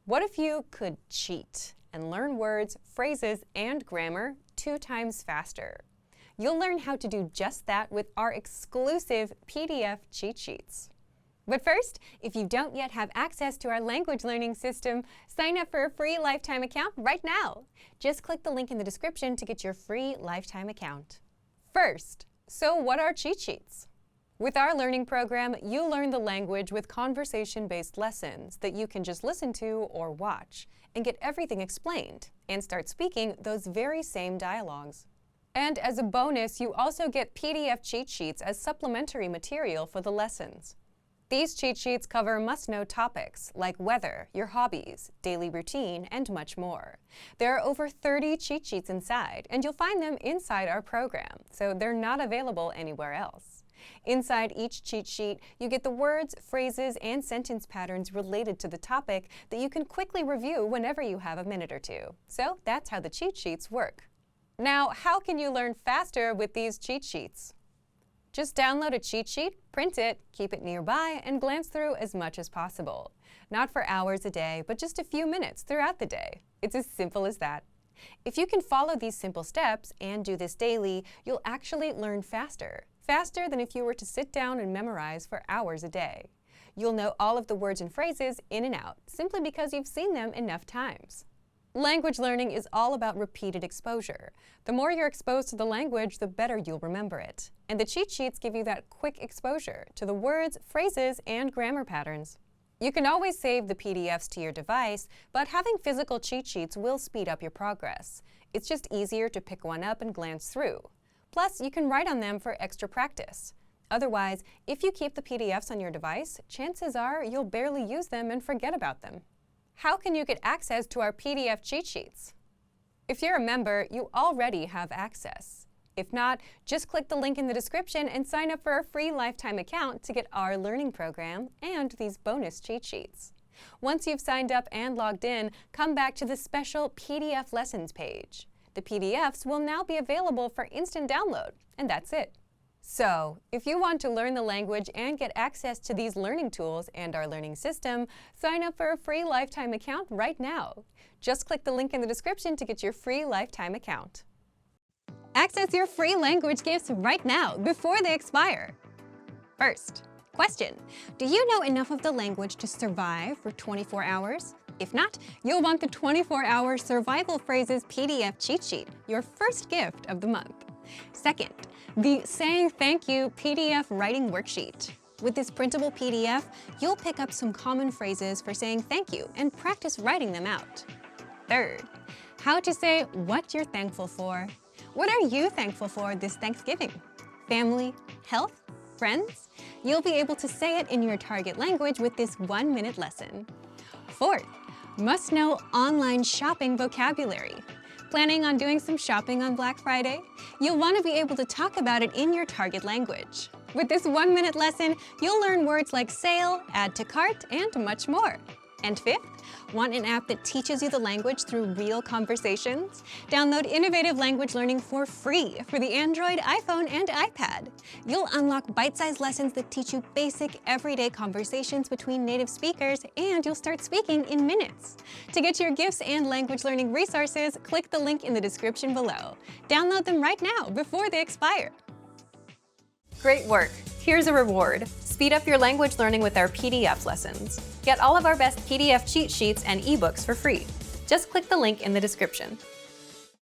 What if you could cheat and learn words, phrases, and grammar 2 times faster? You'll learn how to do just that with our exclusive PDF cheat sheets. But first, if you don't yet have access to our language learning system, sign up for a free lifetime account right now. Just click the link in the description to get your free lifetime account. First, so what are cheat sheets? With our learning program, you learn the language with conversation-based lessons that you can just listen to or watch and get everything explained and start speaking those very same dialogues. And as a bonus, you also get PDF cheat sheets as supplementary material for the lessons. These cheat sheets cover must-know topics like weather, your hobbies, daily routine, and much more. There are over 30 cheat sheets inside, and you'll find them inside our program, so they're not available anywhere else. Inside each cheat sheet, you get the words, phrases, and sentence patterns related to the topic that you can quickly review whenever you have a minute or two. So that's how the cheat sheets work. Now, how can you learn faster with these cheat sheets? Just download a cheat sheet, print it, keep it nearby, and glance through as much as possible. Not for hours a day, but just a few minutes throughout the day. It's as simple as that. If you can follow these simple steps and do this daily, you'll actually learn faster. Faster than if you were to sit down and memorize for hours a day. You'll know all of the words and phrases in and out, simply because you've seen them enough times. Language learning is all about repeated exposure. The more you're exposed to the language, the better you'll remember it. And the cheat sheets give you that quick exposure to the words, phrases, and grammar patterns. You can always save the PDFs to your device, but having physical cheat sheets will speed up your progress. It's just easier to pick one up and glance through. Plus, you can write on them for extra practice. Otherwise, if you keep the PDFs on your device, chances are you'll barely use them and forget about them. How can you get access to our PDF cheat sheets? If you're a member, you already have access. If not, just click the link in the description and sign up for a free lifetime account to get our learning program and these bonus cheat sheets. Once you've signed up and logged in, come back to the special PDF lessons page. The PDFs will now be available for instant download, and that's it. So, if you want to learn the language and get access to these learning tools and our learning system, sign up for a free lifetime account right now. Just click the link in the description to get your free lifetime account. Access your free language gifts right now before they expire. First, question: do you know enough of the language to survive for 24 hours? If not, you'll want the 24-hour Survival Phrases PDF cheat sheet, your first gift of the month. Second, the Saying Thank You PDF writing worksheet. With this printable PDF, you'll pick up some common phrases for saying thank you and practice writing them out. Third, how to say what you're thankful for. What are you thankful for this Thanksgiving? Family, health, friends? You'll be able to say it in your target language with this 1-minute lesson. Fourth, must-know online shopping vocabulary. Planning on doing some shopping on Black Friday? You'll want to be able to talk about it in your target language. With this 1-minute lesson, you'll learn words like sale, add to cart, and much more. And fifth, want an app that teaches you the language through real conversations? Download Innovative Language Learning for free for the Android, iPhone, and iPad. You'll unlock bite-sized lessons that teach you basic, everyday conversations between native speakers, and you'll start speaking in minutes. To get your gifts and language learning resources, click the link in the description below. Download them right now before they expire. Great work! Here's a reward. Speed up your language learning with our PDF lessons. Get all of our best PDF cheat sheets and ebooks for free. Just click the link in the description.